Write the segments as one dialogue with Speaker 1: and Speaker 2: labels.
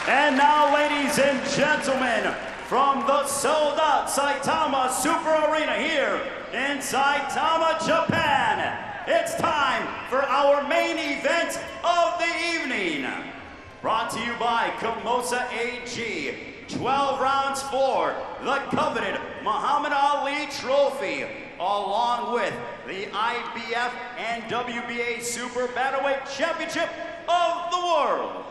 Speaker 1: And now, ladies and gentlemen, from the sold-out Saitama Super Arena here in Saitama, Japan, it's time for our main event of the evening. Brought to you by Komosa AG, 12 rounds for the coveted Muhammad Ali Trophy, along with the IBF and WBA Super Bantamweight Championship of the World.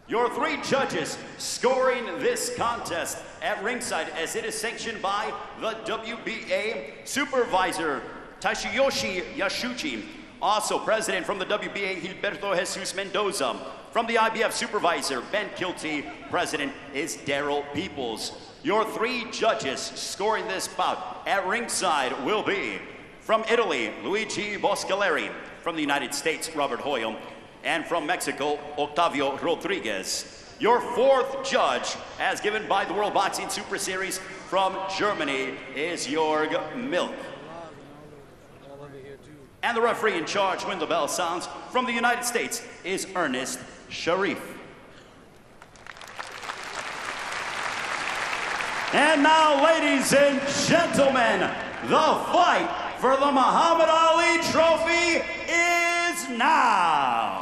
Speaker 1: Your three judges scoring this contest at ringside, as it is sanctioned by the WBA supervisor, Taishiyoshi Yashuchi. Also president from the WBA, Gilberto Jesus Mendoza. From the IBF supervisor, Ben Kilty. President is Daryl Peoples. Your three judges scoring this bout at ringside will be from Italy, Luigi Boscaleri. From the United States, Robert Hoyle. And from Mexico, Octavio Rodriguez. Your fourth judge, as given by the World Boxing Super Series from Germany, is Jörg Milk. And the referee in charge when the bell sounds from the United States is Ernest Sharif. And now, ladies and gentlemen, the fight for the Muhammad Ali Trophy is now.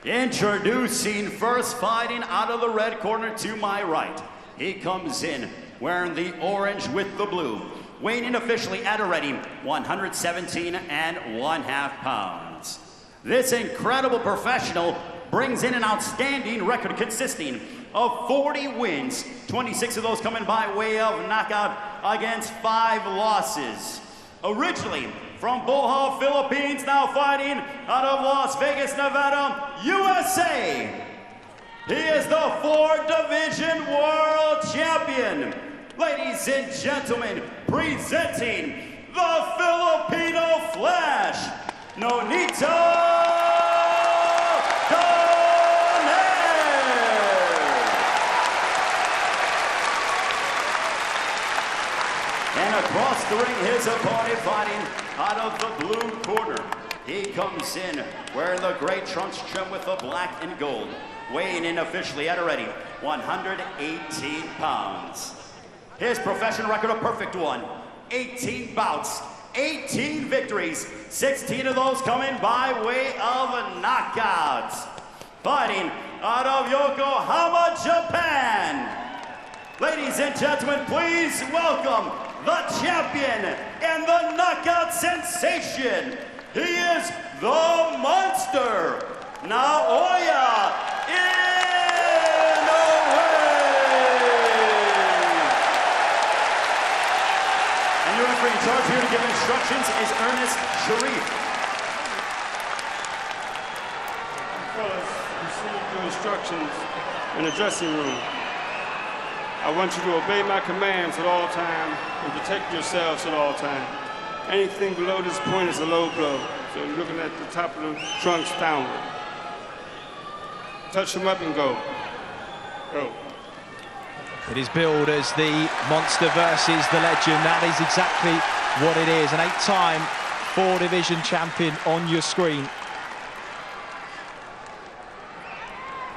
Speaker 1: Introducing first, fighting out of the red corner to my right. He comes in wearing the orange with the blue, weighing in officially at a ready 117.5 pounds. This incredible professional brings in an outstanding record consisting of 40 wins, 26 of those coming by way of knockout against 5 losses. Originally from Bohol, Philippines, now fighting out of Las Vegas, Nevada, USA. He is the 4-division world champion. Ladies and gentlemen, presenting the Filipino Flash, Nonito. And across the ring, his opponent fighting out of the blue corner. He comes in wearing the gray trunks trimmed with the black and gold, weighing in officially at a ready 118 pounds. His professional record a perfect one, 18 bouts, 18 victories, 16 of those coming by way of knockouts. Fighting out of Yokohama, Japan. Ladies and gentlemen, please welcome the champion and the knockout sensation. He is the monster, Naoya Inoue. And your referee in charge here to give instructions is Ernest Sharif.
Speaker 2: Fellas, receive your instructions in the dressing room. I want you to obey my commands at all times and protect yourselves at all times. Anything below this point is a low blow. So you're looking at the top of the trunks downward. Touch them up and go. Go.
Speaker 3: It is billed as the monster versus the legend. That is exactly what it is. An 8-time 4-division champion on your screen.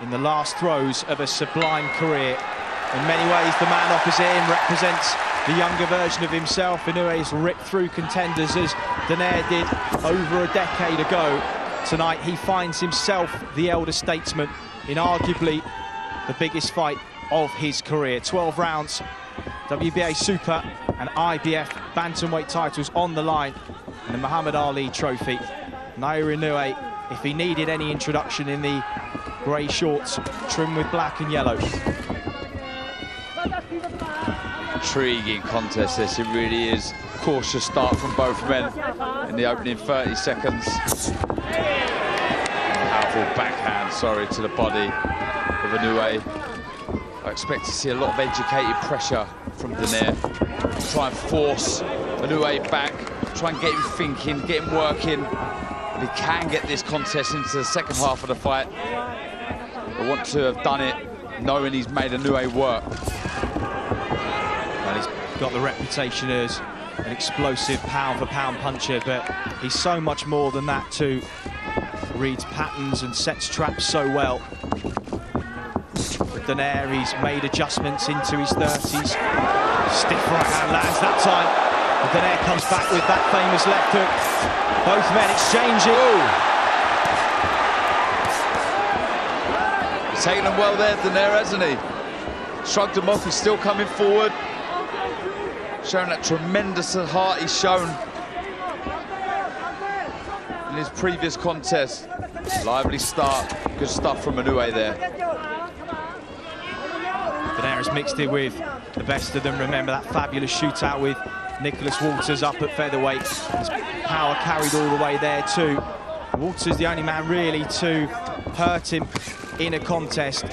Speaker 3: In the last throes of a sublime career. In many ways, the man opposite him represents the younger version of himself. Inoue's ripped through contenders as Donaire did over a decade ago. Tonight, he finds himself the elder statesman in arguably the biggest fight of his career. 12 rounds, WBA Super and IBF Bantamweight titles on the line, and the Muhammad Ali Trophy. Naoya Inoue, if he needed any introduction, in the grey shorts trimmed with black and yellow.
Speaker 4: Intriguing contest this, it really is. Cautious start from both men in the opening 30 seconds. Powerful backhand, to the body of Inoue. I expect to see a lot of educated pressure from Donaire. Try and force Inoue back, try and get him thinking, get him working. If he can get this contest into the second half of the fight, I want to have done it knowing he's made Inoue work.
Speaker 3: Well, he's got the reputation as an explosive pound-for-pound puncher, but he's so much more than that too. Reads patterns and sets traps so well. With Donaire, he's made adjustments into his 30s. Stiff right hand lands that time. And Donaire comes back with that famous left hook. Both men exchanging.
Speaker 4: He's taken them well there, Donaire, hasn't he? Shrugged him off, he's still coming forward. Showing that tremendous heart he's shown in his previous contest. Lively start, good stuff from Inoue there.
Speaker 3: Donaire has mixed it with the best of them. Remember that fabulous shootout with Nicholas Walters up at featherweight. His power carried all the way there too. Walters the only man really to hurt him in a contest.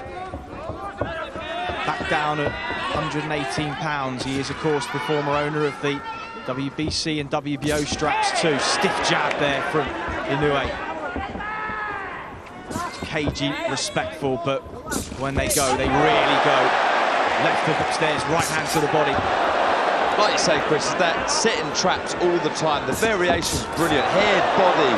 Speaker 3: Back down at 118 pounds. He is, of course, the former owner of the WBC and WBO straps too. Stiff jab there from Inoue. Cagey, respectful, but when they go, they really go. Left hook upstairs, right hand to the body.
Speaker 4: Like you say, Chris, that setting traps all the time. The variation's brilliant. Head, body.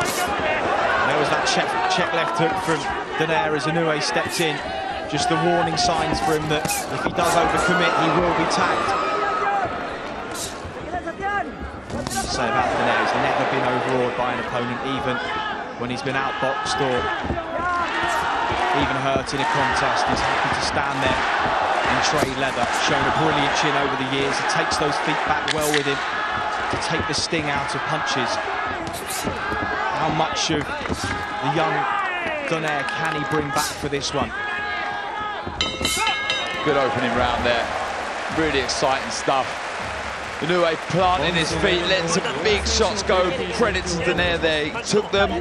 Speaker 3: And there was that check left hook from Donaire as Inoue stepped in. Just the warning signs for him that if he does overcommit, he will be tagged. What can you say about Donaire? He's never been overawed by an opponent, even when he's been outboxed or even hurt in a contest. He's happy to stand there and trade leather. Shown a brilliant chin over the years. He takes those feet back well with him to take the sting out of punches. How much of the young Donaire can he bring back for this one?
Speaker 4: Good opening round there. Really exciting stuff. Inoue planting his feet, letting some big shots go. Credit to Donaire there. He took them,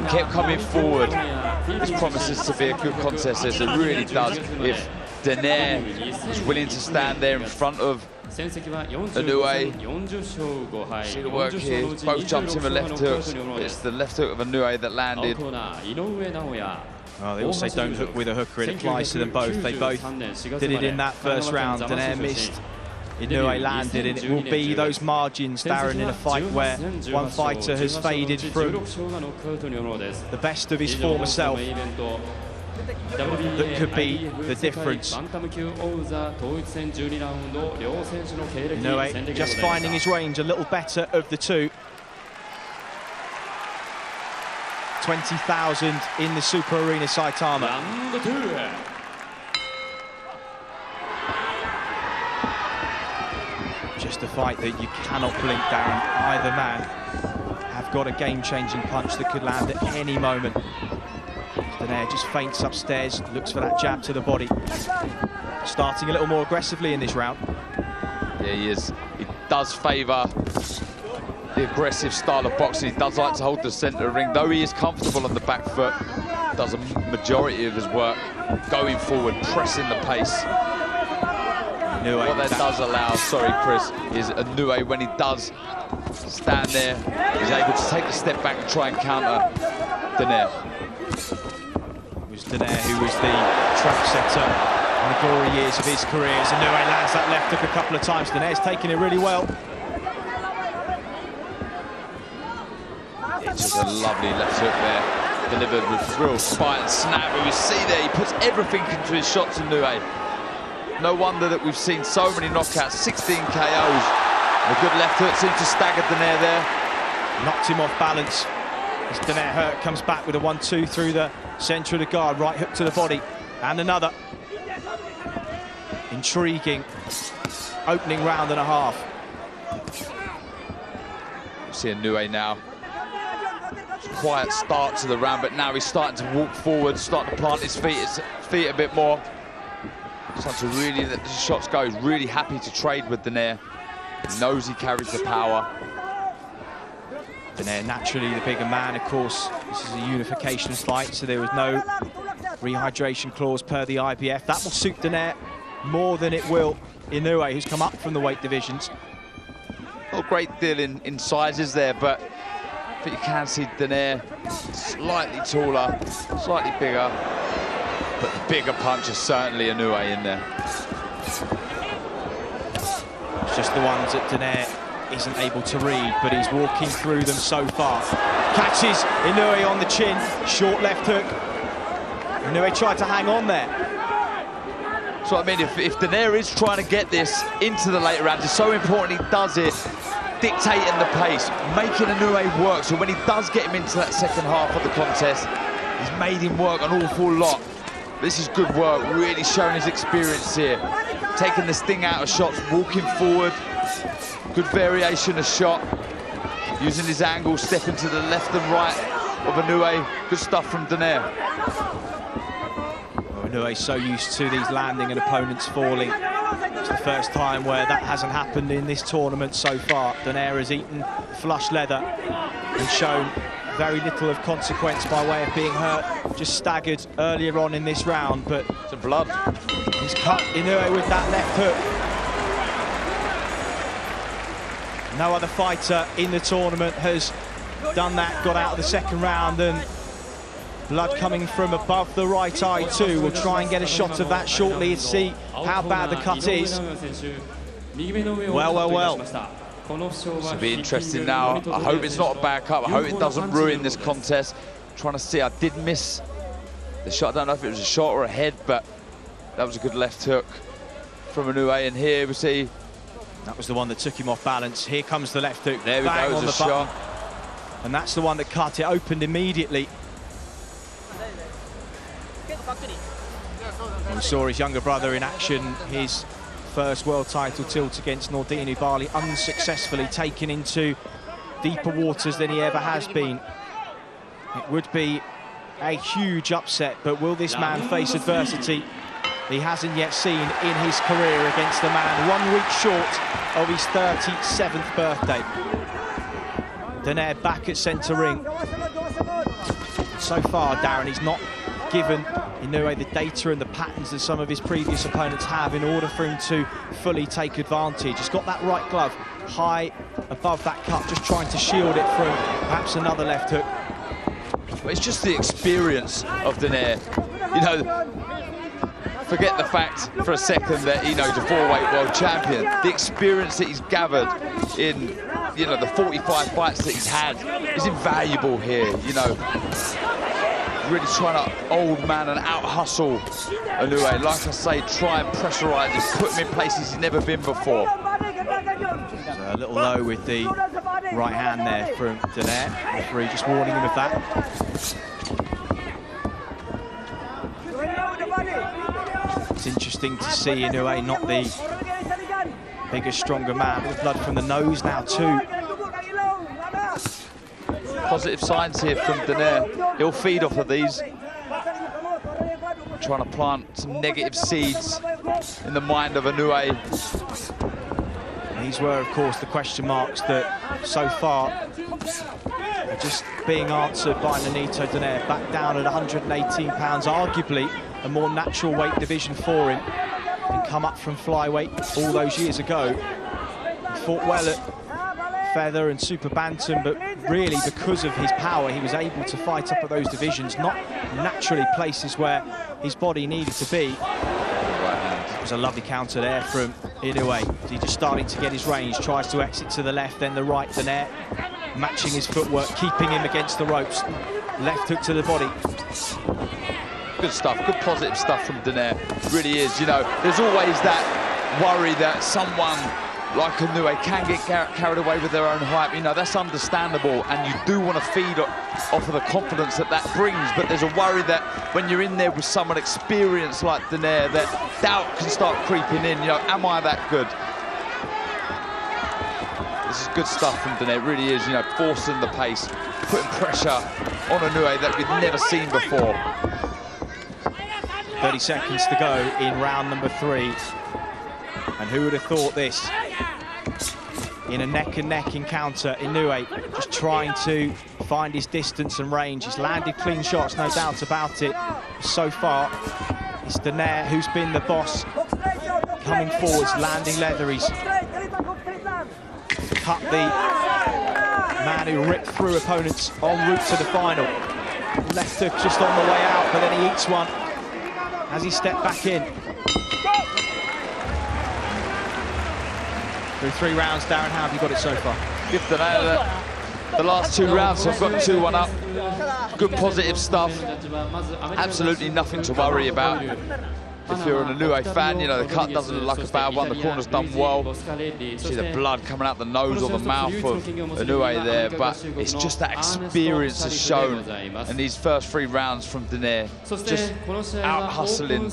Speaker 4: kept coming forward. This promises to be a good contest, as it really does. If Donaire is willing to stand there in front of Inoue. See the work here. Both jumped in with left hooks. It's the left hook of Inoue that landed.
Speaker 3: Well, they also don't hook with a hooker. It applies to them both. They both did it in that first round. Donaire missed. Inoue landed, and it will be those margins, Darren, in a fight where one fighter has faded from the best of his former self. That could be the difference. Inoue just finding his range, a little better of the two. 20,000 in the Super Arena Saitama. Just a fight that you cannot blink down. Either man have got a game-changing punch that could land at any moment. Donaire just feints upstairs, looks for that jab to the body. Starting a little more aggressively in this round.
Speaker 4: Yeah, he is. He does favour the aggressive style of boxing. He does like to hold the centre of the ring, though he is comfortable on the back foot. Does a majority of his work going forward, pressing the pace. What that does allow, sorry Chris, is Inoue, when he does stand there, is able to take a step back and try and counter Donaire.
Speaker 3: It was Donaire who was the trap setter in the glory years of his career. As Inoue lands that left hook a couple of times. Donaire's taking it really well.
Speaker 4: It's just a lovely left hook there, delivered with real spite and snap. We see there, he puts everything into his shots, Inoue. No wonder that we've seen so many knockouts, 16 KOs. A good left hook seems to stagger Donaire there.
Speaker 3: Knocked him off balance. As Donaire hurt, comes back with a 1-2 through the centre of the guard. Right hook to the body. And another. Intriguing opening round and a half.
Speaker 4: You see Inoue now. Quiet start to the round, but now he's starting to walk forward, starting to plant his feet a bit more. Starting to really let the shots go. He's really happy to trade with Donaire. He knows he carries the power.
Speaker 3: Donaire naturally the bigger man, of course. This is a unification fight, so there was no rehydration clause per the IBF. That will suit Donaire more than it will Inoue, who's come up from the weight divisions.
Speaker 4: Not a great deal in sizes there, but you can see Donaire slightly taller, slightly bigger. But the bigger punch is certainly Inoue in there.
Speaker 3: It's just the ones that Donaire isn't able to read, but he's walking through them so far. Catches Inoue on the chin, short left hook. Inoue tried to hang on there.
Speaker 4: So I mean, if Donaire is trying to get this into the later rounds, it's so important he does it, dictating the pace, making Inoue work, so when he does get him into that second half of the contest, he's made him work an awful lot. This is good work, really showing his experience here. Taking the sting out of shots, walking forward, good variation of shot, using his angle, stepping to the left and right of Inoue. Good stuff from Donaire.
Speaker 3: Well, Inoue's so used to these landing and opponents falling. It's the first time where that hasn't happened in this tournament so far. Donaire has eaten flush leather and shown very little of consequence by way of being hurt. Just staggered earlier on in this round, but
Speaker 4: Some blood.
Speaker 3: he's cut Inoue with that left hook. No other fighter in the tournament has done that, got out of the second round, and blood coming from above the right eye too. We'll try and get a shot of that shortly and see how bad the cut is. Well.
Speaker 4: This will be interesting now. I hope it's not a bad cut. I hope it doesn't ruin this contest. Trying to see, I did miss the shot. I don't know if it was a shot or a head, but that was a good left hook from Inoue. And here we see...
Speaker 3: That was the one that took him off balance. Here comes the left hook.
Speaker 4: There we go, it was a shot.
Speaker 3: And that's the one that cut. It opened immediately. We saw his younger brother in action, his first world title tilt against Nordin Ubali, unsuccessfully taken into deeper waters than he ever has been. It would be a huge upset, but will this man face adversity he hasn't yet seen in his career against the man 1 week short of his 37th birthday? Donaire back at centre ring. So far, Darren, he's not given Inoue the data and the patterns that some of his previous opponents have in order for him to fully take advantage. He's got that right glove high above that cut, just trying to shield it from perhaps another left hook.
Speaker 4: But it's just the experience of Donaire. You know, forget the fact for a second that Inoue's a 4-weight world champion. The experience that he's gathered in, you know, the 45 fights that he's had is invaluable here, you know. Really trying to old man and out-hustle Inoue. Like I say, try and pressurise him, put him in places he's never been before.
Speaker 3: So a little low with the right hand there from Donaire. Referee just warning him of that. It's interesting to see Inoue, not the bigger, stronger man, with blood from the nose now too.
Speaker 4: Positive signs here from Donaire. He'll feed off of these. Trying to plant some negative seeds in the mind of Inoue.
Speaker 3: These were, of course, the question marks that so far are just being answered by Nonito Donaire. Back down at 118 pounds, arguably a more natural weight division for him. And come up from flyweight all those years ago. He fought well at feather and super bantam, but really because of his power he was able to fight up at those divisions, not naturally places where his body needed to be. It was a lovely counter there from Inoue. He's just starting to get his range, tries to exit to the left, then the right. Donaire matching his footwork, keeping him against the ropes. Left hook to the body.
Speaker 4: Good stuff, good positive stuff from Donaire. Really is, you know, there's always that worry that someone like Inoue can get carried away with their own hype. You know, that's understandable, and you do want to feed off of the confidence that that brings, but there's a worry that when you're in there with someone experienced like Donaire, that doubt can start creeping in. You know, am I that good? This is good stuff from Donaire, it really is, you know, forcing the pace, putting pressure on Inoue that we've never seen before.
Speaker 3: 30 seconds to go in round number 3. And who would have thought this? In a neck-and-neck encounter, Inoue just trying to find his distance and range. He's landed clean shots, no doubt about it. So far, it's Donaire who's been the boss. Coming forwards, landing leather. He's cut the man who ripped through opponents en route to the final. Left hook just on the way out, but then he eats one as he stepped back in. Through 3 rounds, Darren, how have you got it so far?
Speaker 4: Give Donaire the last 2 rounds, so I've got 2-1 up. Good positive stuff. Absolutely nothing to worry about. If you're an Inoue fan, you know, the cut doesn't look like a bad one. The corner's done well. See the blood coming out the nose or the mouth of Inoue there, but it's just that experience has shown in these first 3 rounds from Donaire. Just out-hustling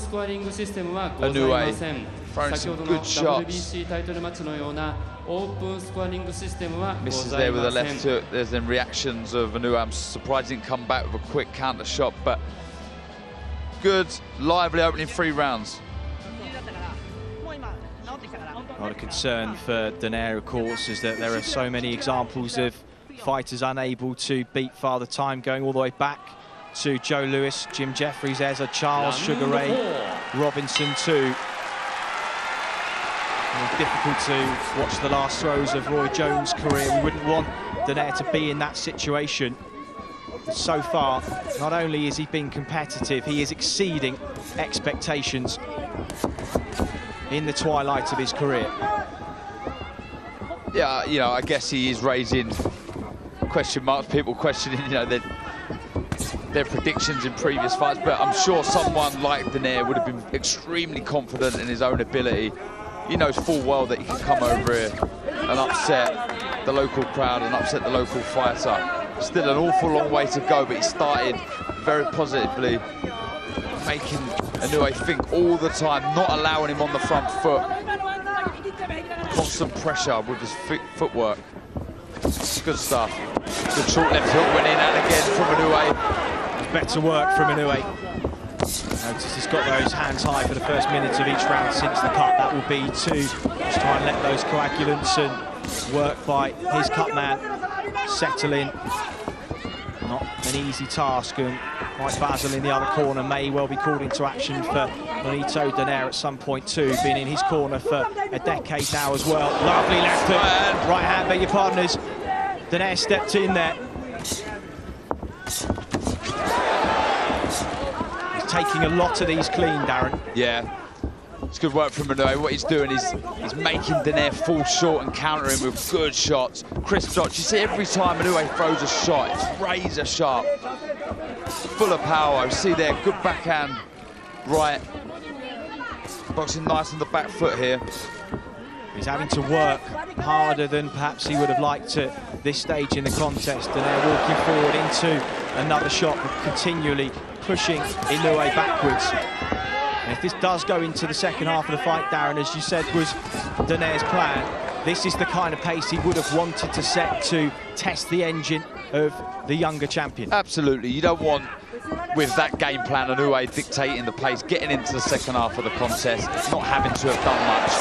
Speaker 4: Inoue, throwing some good shots. Misses there with a left hook. There's then reactions of Inoue. I'm surprised he didn't come back with a quick counter shot, but good, lively opening 3 rounds.
Speaker 3: Not a concern for Donaire, of course, is that there are so many examples of fighters unable to beat Father Time, going all the way back to Joe Louis, Jim Jeffries, Ezra Charles, Sugar Ray Robinson too. Difficult to watch the last throws of Roy Jones' career. We wouldn't want Donaire to be in that situation. So far, not only is he being competitive, he is exceeding expectations in the twilight of his career.
Speaker 4: Yeah, you know, I guess he is raising question marks, people questioning, you know, their predictions in previous fights, but I'm sure someone like Donaire would have been extremely confident in his own ability. He knows full well that he can come over here and upset the local crowd and upset the local fighter. Still an awful long way to go, but he started very positively, making Inoue think all the time, not allowing him on the front foot. Constant pressure with his footwork. Good stuff. Good short left hook went in and again from Inoue.
Speaker 3: Better work from Inoue. Notice he's got those hands high for the first minutes of each round since the cut. That will be to just try and let those coagulants and work by his cut man settle in. Not an easy task, and Mike Basil in the other corner may well be called into action for Nonito Donaire at some point too. Been in his corner for a decade now as well. Lovely left hook, right hand, beg your pardoners. Donaire stepped in there. He's taking a lot of these clean, Darren.
Speaker 4: Yeah. It's good work from Inoue. What he's doing is he's making Donaire fall short and countering with good shots, crisp shots. You see every time Inoue throws a shot, it's razor sharp, full of power. You see there, good backhand, right. Boxing nice on the back foot here.
Speaker 3: He's having to work harder than perhaps he would have liked at this stage in the contest. Donaire walking forward into another shot, but continually pushing Inoue backwards. And if this does go into the second half of the fight, Darren, as you said, was Donaire's plan, this is the kind of pace he would have wanted to set to test the engine of the younger champion.
Speaker 4: Absolutely. You don't want, with that game plan, Inoue dictating the pace, getting into the second half of the contest, not having to have done much.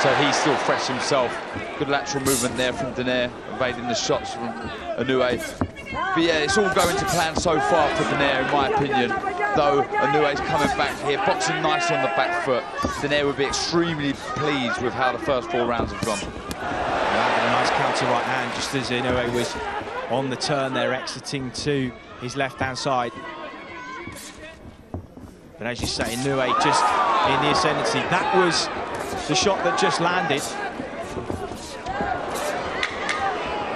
Speaker 4: So he's still fresh himself. Good lateral movement there from Donaire, evading the shots from Inoue. But yeah, it's all going to plan so far for Donaire, in my opinion. Though Inoue's coming back here, boxing nice on the back foot. Donaire would be extremely pleased with how the first 4 rounds have gone.
Speaker 3: A nice counter right hand, just as Inoue was on the turn there, exiting to his left-hand side. But as you say, Inoue just in the ascendancy. That was the shot that just landed.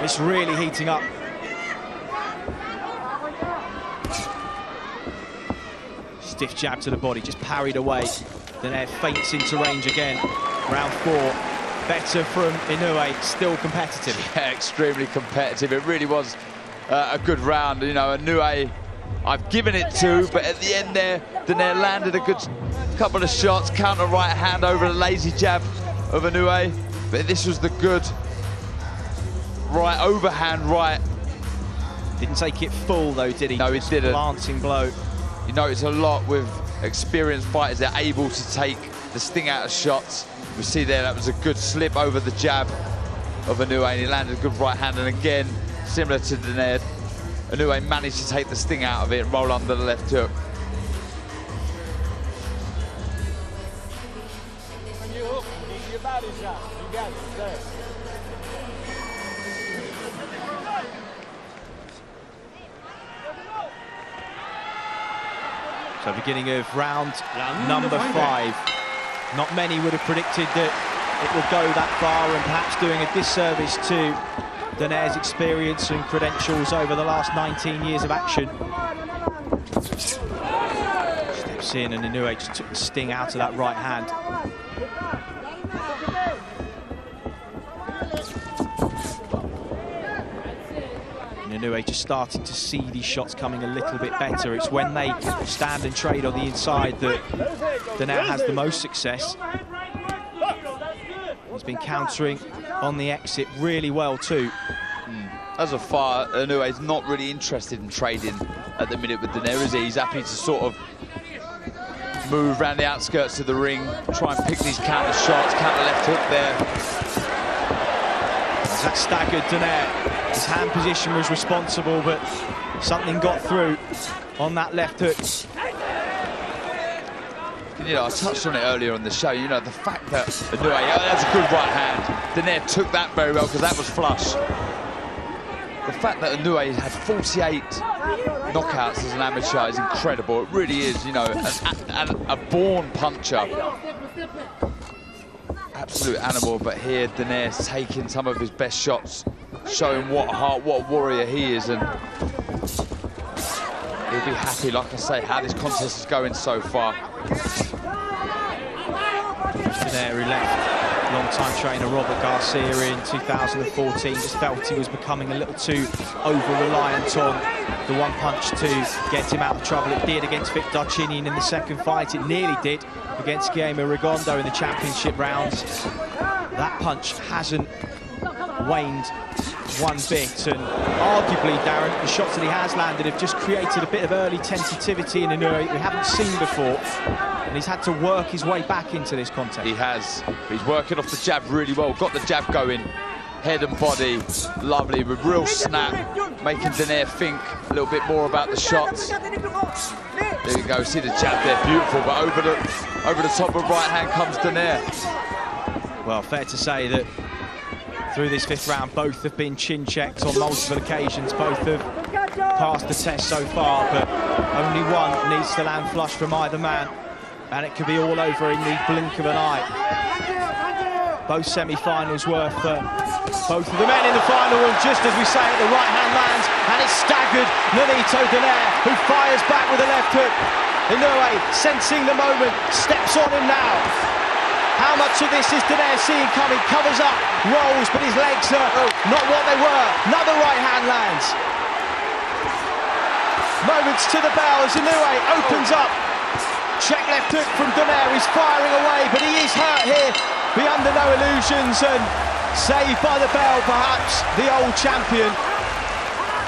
Speaker 3: It's really heating up. Stiff jab to the body, just parried away. Donaire feints into range again. Round 4, better from Inoue, still competitive.
Speaker 4: Yeah, extremely competitive. It really was a good round. You know, Inoue, I've given it to, but at the end there, Donaire landed a good couple of shots, counter right hand over the lazy jab of Inoue. But this was the good right overhand right.
Speaker 3: Didn't take it full though, did he?
Speaker 4: No, he didn't.
Speaker 3: Planting blow.
Speaker 4: You notice a lot with experienced fighters, they're able to take the sting out of shots. We see there, that was a good slip over the jab of Inoue, and he landed a good right hand. And again, similar to Donaire, Inoue managed to take the sting out of it and roll under the left hook. So beginning of round number 5. Not many would have predicted that
Speaker 3: it will go that far, and perhaps doing a disservice to Donaire's experience and credentials over the last 19 years of action. Steps in, and Inoue just took the sting out of that right hand. Inoue just starting to see these shots coming a little bit better. It's when they stand and trade on the inside that Donaire has the most success. He's been countering on the exit really well too.
Speaker 4: As a far, Inoue is not really interested in trading at the minute with Donaire, is he? He's happy to sort of move around the outskirts of the ring, try and pick these counter shots, counter left hook there.
Speaker 3: That staggered Donaire. His hand position was responsible, but something got through on that left hook.
Speaker 4: You know, I touched on it earlier on the show, you know, the fact that Inoue, that's a good right hand. Donaire took that very well because that was flush. The fact that Inoue had 48 knockouts as an amateur is incredible. It really is, you know, a born puncher. Absolute animal, but here Donaire's taking some of his best shots, showing what a warrior he is, and he'll be happy, like I say, how this contest is going so far.
Speaker 3: Donaire, who left long-time trainer Robert Garcia in 2014, just felt he was becoming a little too over-reliant on the one punch to get him out of trouble. It did against Vic Darcinian in the second fight. It nearly did against Guillermo Rigondeaux in the championship rounds. That punch hasn't waned one bit, and arguably, Darren, the shots that he has landed have just created a bit of early tentativity in Inoue we haven't seen before, and he's had to work his way back into this contest.
Speaker 4: He has. He's working off the jab really well, got the jab going, head and body, lovely, with real snap, making Donaire think a little bit more about the shots. There you go, see the jab there, beautiful, but over the top of right hand comes Donaire.
Speaker 3: Well, fair to say that through this fifth round, both have been chin checked on multiple occasions. Both have passed the test so far, but only one needs to land flush from either man, and it could be all over in the blink of an eye. Both semi-finals were for both of the men in the final, and just as we say it, the right hand lands, and it's staggered Nonito Donaire, who fires back with a left hook. Inoue, sensing the moment, steps on him now. How much of this is Donaire seeing coming? Covers up, rolls, but his legs are not what they were. Another right hand lands. Moments to the bell as Inoue opens up. Check left hook from Donaire. He's firing away, but he is hurt here. Be under no illusions, and saved by the bell, perhaps, the old champion.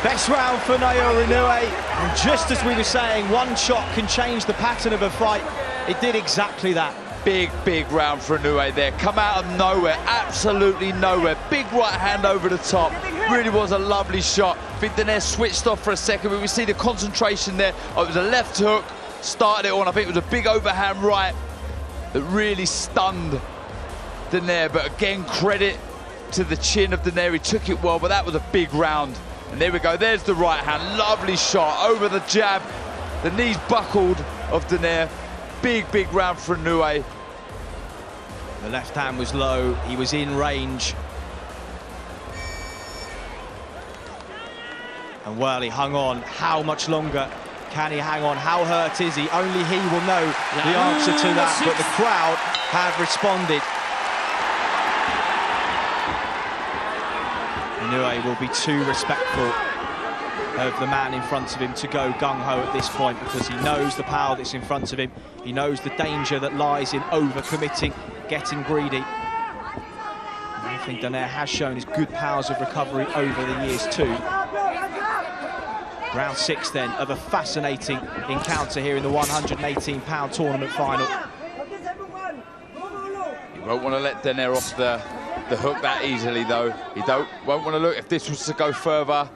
Speaker 3: Best round for Naoya Inoue. And just as we were saying, one shot can change the pattern of a fight. It did exactly that.
Speaker 4: Big round for Inoue there. Come out of nowhere, absolutely nowhere. Big right hand over the top. Really was a lovely shot. I think Donaire switched off for a second, but we see the concentration there. Oh, it was a left hook, started it on. I think it was a big overhand right that really stunned Donaire. But again, credit to the chin of Donaire. He took it well, but that was a big round. And there we go, there's the right hand. Lovely shot over the jab. The knees buckled of Donaire. Big round for Inoue.
Speaker 3: The left hand was low, he was in range. And well, he hung on. How much longer can he hang on? How hurt is he? Only he will know the answer to that, but the crowd have responded. Inoue will be too respectful of the man in front of him to go gung-ho at this point, because he knows the power that's in front of him. He knows the danger that lies in over-committing, getting greedy. And I think Donaire has shown his good powers of recovery over the years too. Round 6 then of a fascinating encounter here in the 118-pound tournament final.
Speaker 4: He won't want to let Donaire off the hook that easily though. He won't want to look, if this was to go further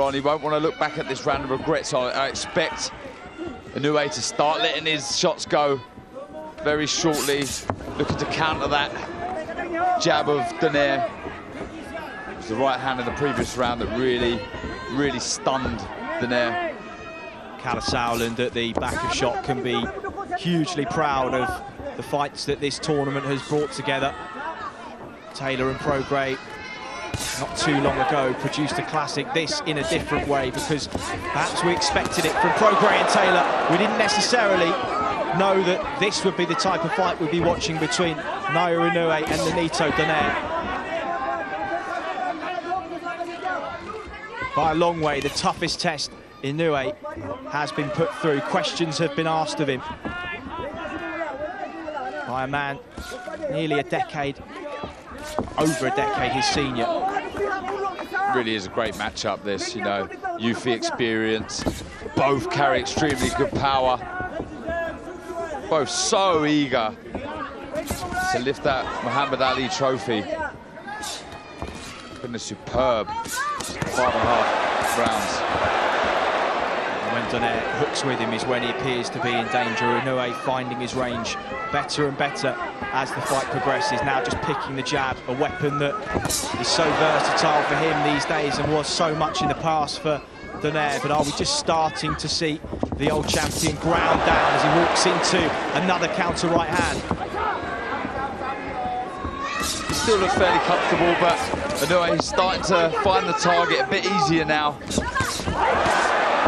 Speaker 4: on, he won't want to look back at this round of regret. So I expect Inoue to start letting his shots go very shortly, looking to counter that jab of Donaire. It was the right hand in the previous round that really stunned Donaire.
Speaker 3: Kalle Sauerland at the back of shot can be hugely proud of the fights that this tournament has brought together. Taylor and Prograis, not too long ago, produced a classic, this in a different way, because perhaps we expected it from Prograis and Taylor. We didn't necessarily know that this would be the type of fight we'd be watching between Naoya Inoue and Nonito Donaire. By a long way, the toughest test Inoue has been put through. Questions have been asked of him by a man nearly a decade, over a decade his senior.
Speaker 4: Really is a great matchup, this, you know, youthly experience. Both carry extremely good power. Both so eager to lift that Muhammad Ali trophy. Been a superb 5.5 rounds.
Speaker 3: When Donaire hooks with him is when he appears to be in danger. Inoue finding his range better and better as the fight progresses. Now just picking the jab, a weapon that is so versatile for him these days and was so much in the past for Donaire. But are we just starting to see the old champion ground down as he walks into another counter right hand?
Speaker 4: He still looks fairly comfortable, but Inoue is starting to find the target a bit easier now.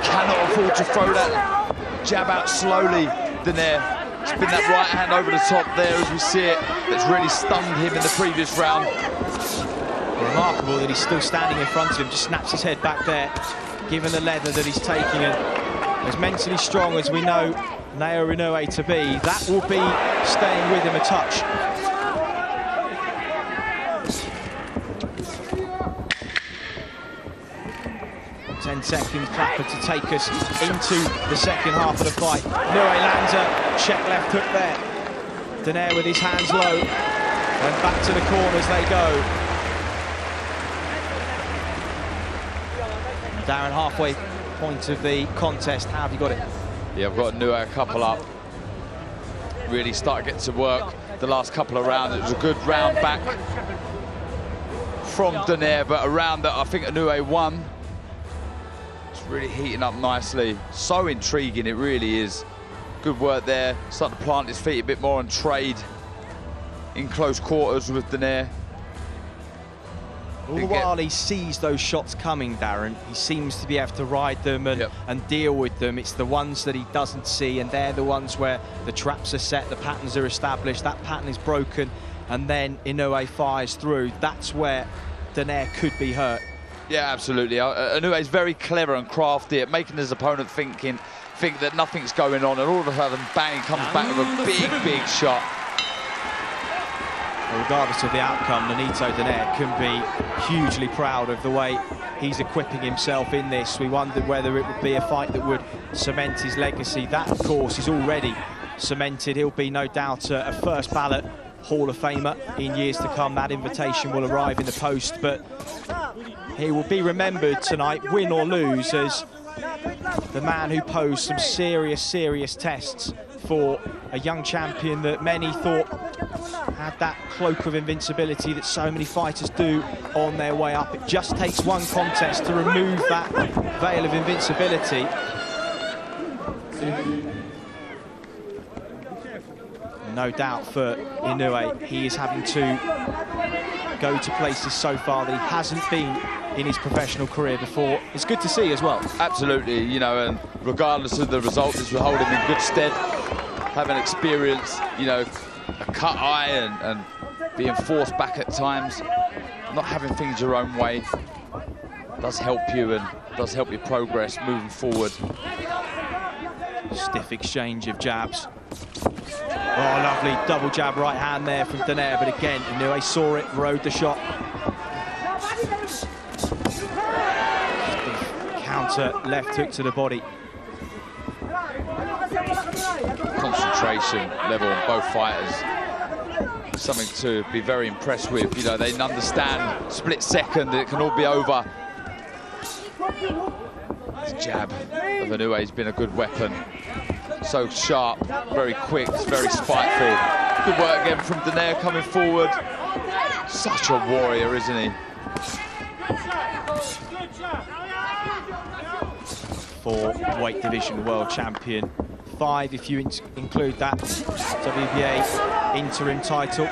Speaker 4: Cannot afford to throw that jab out slowly, Donaire. It's been that right hand over the top there as we see it that's really stunned him in the previous round.
Speaker 3: Remarkable that he's still standing in front of him, just snaps his head back there, given the leather that he's taking. And as mentally strong as we know Naoya Inoue to be, that will be staying with him a touch. 10 seconds, Clapper to take us into the second half of the fight. Inoue lands a check left hook there. Donaire with his hands low, and back to the corners they go. Darren, halfway point of the contest, how have you got it?
Speaker 4: Yeah, I've got Inoue a couple up. Really start to get to work the last couple of rounds. It was a good round back from Donaire, but a round that I think Inoue won. Really heating up nicely. So intriguing, it really is. Good work there. Starting to plant his feet a bit more and trade in close quarters with Donaire.
Speaker 3: All the while he sees those shots coming, Darren, he seems to be able to ride them and deal with them. It's the ones that he doesn't see, and they're the ones where the traps are set, the patterns are established, that pattern is broken, and then Inoue fires through. That's where Donaire could be hurt.
Speaker 4: Yeah, absolutely. Inoue is very clever and crafty at making his opponent think that nothing's going on, and all of a sudden, bang, he comes back with a big shot.
Speaker 3: Well, regardless of the outcome, Nonito Donaire can be hugely proud of the way he's equipping himself in this. We wondered whether it would be a fight that would cement his legacy. That, of course, is already cemented. He'll be, no doubt, a first ballot Hall of Famer in years to come. That invitation will arrive in the post, but he will be remembered tonight, win or lose, as the man who posed some serious tests for a young champion that many thought had that cloak of invincibility that so many fighters do on their way up. It just takes one contest to remove that veil of invincibility. No doubt for Inoue, he is having to go to places so far that he hasn't been in his professional career before. It's good to see as well.
Speaker 4: Absolutely, you know, and regardless of the result, this will hold him in good stead. Having experienced, you know, a cut eye and being forced back at times, not having things your own way does help you and does help your progress moving forward.
Speaker 3: Stiff exchange of jabs. Oh, lovely double jab right hand there from Donaire, but again, Inoue saw it, rode the shot. Counter left hook to the body.
Speaker 4: Concentration level on both fighters. Something to be very impressed with. You know, they understand split second, it can all be over. This jab of Inoue has been a good weapon. So sharp, very quick, very spiteful. Good work again from Donaire coming forward. Such a warrior, isn't he?
Speaker 3: For weight division world champion. 5 if you include that WBA interim title.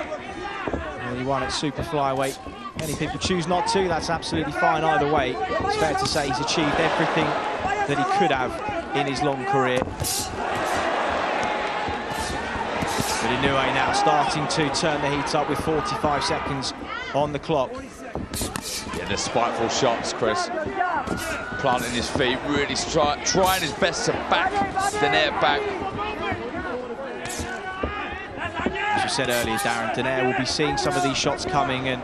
Speaker 3: When he won at super flyweight. Many people choose not to, that's absolutely fine either way. It's fair to say he's achieved everything that he could have in his long career. But Inoue now starting to turn the heat up with 45 seconds on the clock.
Speaker 4: Yeah, the spiteful shots, Chris. Planting his feet, really trying his best to back Donaire back.
Speaker 3: As you said earlier, Darren, Donaire will be seeing some of these shots coming and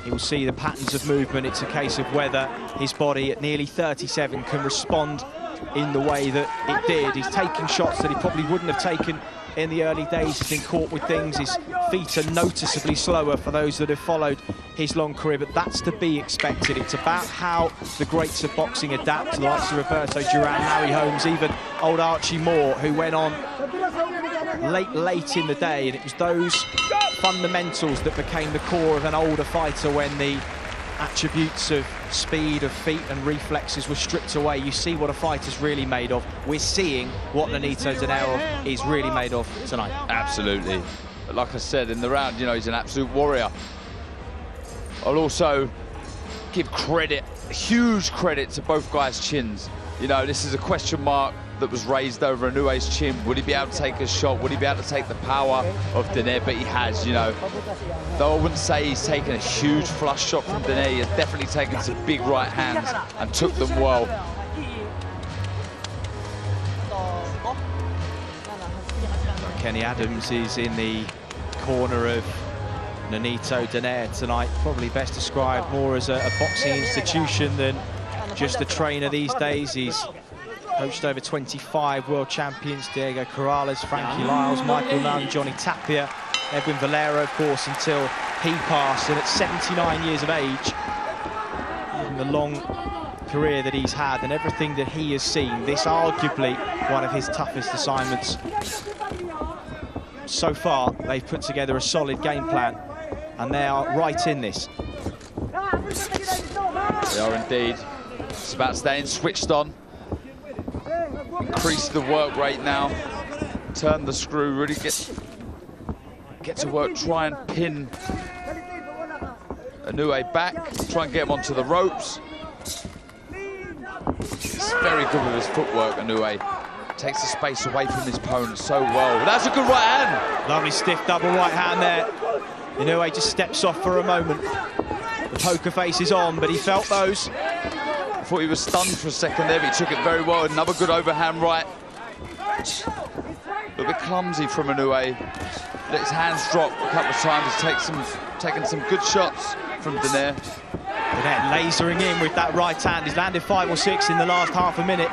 Speaker 3: he will see the patterns of movement. It's a case of whether his body at nearly 37 can respond in the way that it did. He's taking shots that he probably wouldn't have taken in the early days. He's been caught with things. His feet are noticeably slower for those that have followed his long career, but that's to be expected. It's about how the greats of boxing adapt, to the likes of Roberto Duran, Harry Holmes, even old Archie Moore, who went on late in the day, and it was those fundamentals that became the core of an older fighter when the attributes of speed, of feet and reflexes were stripped away. You see what a fighter's really made of. We're seeing what Nonito Donaire is really made of tonight.
Speaker 4: Absolutely. But like I said in the round, you know, he's an absolute warrior. I'll also give credit, huge credit, to both guys' chins. You know, this is a question mark that was raised over Inoue's chin. Would he be able to take a shot? Would he be able to take the power of Donaire? But he has, you know. Though I wouldn't say he's taken a huge flush shot from Donaire, he has definitely taken some big right hands and took them well.
Speaker 3: Kenny Adams is in the corner of Nonito Donaire tonight. Probably best described more as a boxing institution than just a trainer these days. He's coached over 25 world champions: Diego Corrales, Frankie Lyles, Michael Nunn, Johnny Tapia, Edwin Valero, of course, until he passed. And at 79 years of age, in the long career that he's had and everything that he has seen, this arguably one of his toughest assignments. So far, they've put together a solid game plan, and they are right in this.
Speaker 4: They are indeed. It's about staying switched on. Increase the work rate now. Turn the screw, really get to work, try and pin Inoue back, try and get him onto the ropes. He's very good with his footwork, Inoue. Takes the space away from his opponent so well. But that's a good right hand.
Speaker 3: Lovely stiff double right hand there. Inoue just steps off for a moment. The poker face is on, but he felt those.
Speaker 4: I thought he was stunned for a second there, but he took it very well. Another good overhand right. A little bit clumsy from Inoue. Let his hands drop a couple of times. He's taken some good shots from Donaire.
Speaker 3: Donaire lasering in with that right hand. He's landed 5 or 6 in the last half a minute.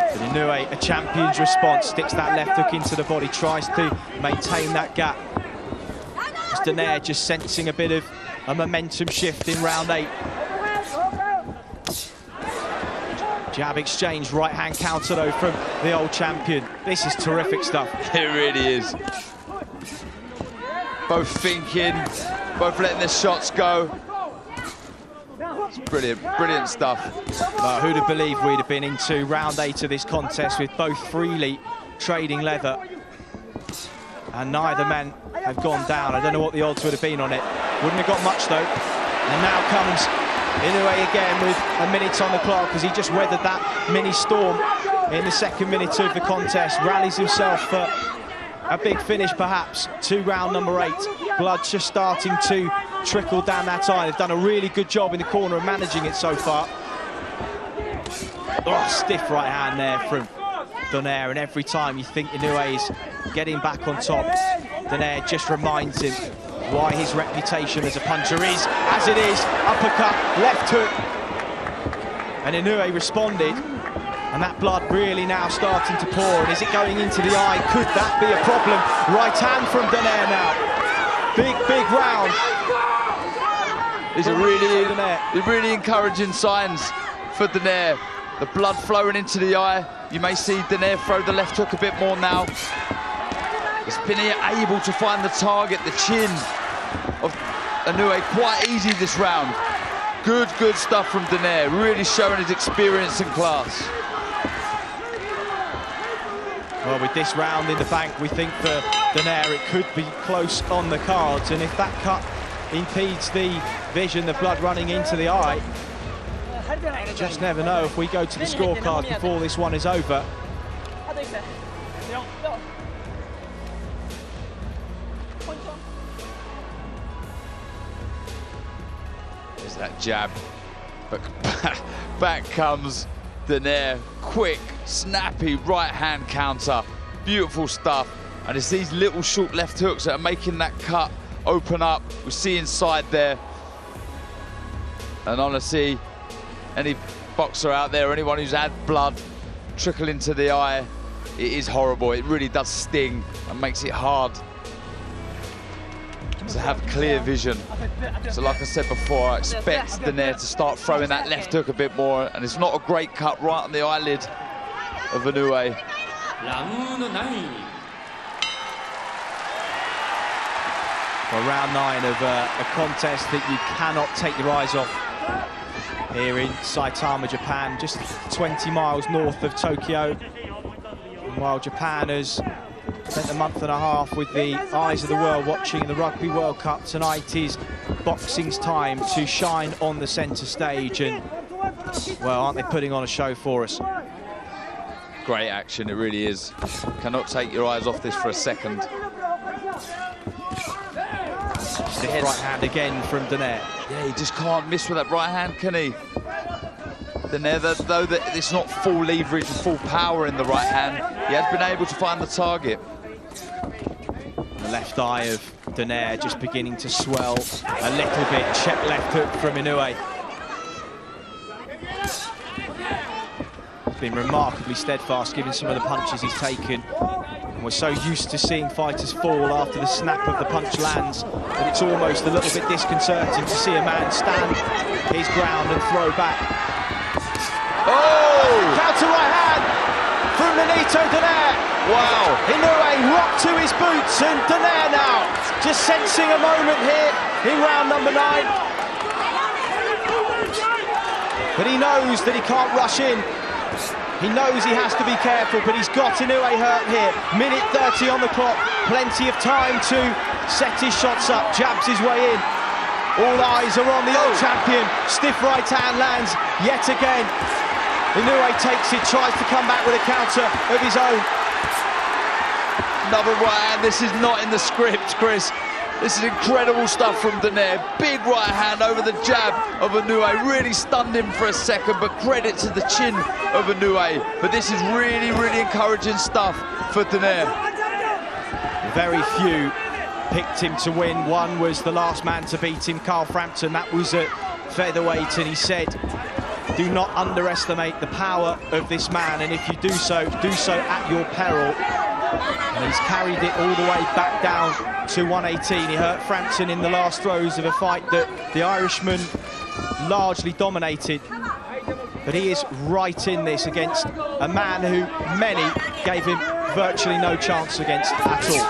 Speaker 3: But Inoue, a champion's response, sticks that left hook into the body, tries to maintain that gap. As Donaire just sensing a bit of a momentum shift in round 8. Jab exchange, right hand counter though from the old champion. This is terrific stuff.
Speaker 4: It really is. Both thinking, both letting their shots go. It's brilliant, brilliant stuff.
Speaker 3: Who'd have believed we'd have been into round 8 of this contest with both freely trading leather, and neither man have gone down. I don't know what the odds would have been on it. Wouldn't have got much though. And now comes Inoue again with a minute on the clock, as he just weathered that mini storm in the second minute of the contest. Rallies himself for a big finish perhaps to round number 8. Blood's just starting to trickle down that eye. They've done a really good job in the corner of managing it so far. Oh, stiff right hand there from Donaire, and every time you think Inoue's getting back on top, Donaire just reminds him why his reputation as a puncher is as it is. Uppercut, left hook, and Inoue responded, and that blood really now starting to pour. And is it going into the eye? Could that be a problem? Right hand from Donaire now. Big round.
Speaker 4: These are really encouraging signs for Donaire. The blood flowing into the eye. You may see Donaire throw the left hook a bit more now. He's been able to find the target, the chin of Inoue, quite easy this round. Good stuff from Donaire, really showing his experience and class.
Speaker 3: Well, with this round in the bank, we think for Donaire it could be close on the cards, and if that cut impedes the vision, the blood running into the eye, you just never know if we go to the scorecards before this one is over.
Speaker 4: There's that jab, but back comes Donaire. Quick, snappy right-hand counter. Beautiful stuff. And it's these little short left hooks that are making that cut open up. We see inside there. And honestly, any boxer out there, anyone who's had blood trickle into the eye, it is horrible. It really does sting and makes it hard to have clear vision. So like I said before, I expect Donaire to start throwing that left hook a bit more, and it's not a great cut right on the eyelid of Inoue.
Speaker 3: Well, round 9 of a contest that you cannot take your eyes off here in Saitama, Japan, just 20 miles north of Tokyo. And while Japan has spent a month and a half with the eyes of the world watching the Rugby World Cup, tonight is boxing's time to shine on the centre stage, and, well, aren't they putting on a show for us?
Speaker 4: Great action, it really is. Cannot take your eyes off this for a second.
Speaker 3: Stiff right hand again from Donaire.
Speaker 4: Yeah, he just can't miss with that right hand, can he? Donaire, though that it's not full leverage and full power in the right hand, he has been able to find the target.
Speaker 3: The left eye of Donaire just beginning to swell a little bit. Check left hook from Inoue. He's been remarkably steadfast given some of the punches he's taken. And we're so used to seeing fighters fall after the snap of the punch lands that it's almost a little bit disconcerting to see a man stand his ground and throw back.
Speaker 4: Oh!
Speaker 3: Counter right hand from Nonito Donaire.
Speaker 4: Wow!
Speaker 3: Inoue rocked to his boots, and Donaire now just sensing a moment here in round number 9. But he knows that he can't rush in. He knows he has to be careful, but he's got Inoue hurt here. Minute 30 on the clock, plenty of time to set his shots up, jabs his way in. All eyes are on the old champion. Stiff right hand lands yet again. Inoue takes it, tries to come back with a counter of his own.
Speaker 4: Another right hand. This is not in the script, Chris. This is incredible stuff from Donaire. Big right hand over the jab of Inoue. Really stunned him for a second, but credit to the chin of Inoue. But this is really, really encouraging stuff for Donaire.
Speaker 3: Very few picked him to win. One was the last man to beat him, Carl Frampton. That was at featherweight, and he said, do not underestimate the power of this man, and if you do so at your peril. And he's carried it all the way back down to 118. He hurt Frampton in the last throws of a fight that the Irishman largely dominated. But he is right in this against a man who many gave him virtually no chance against at all.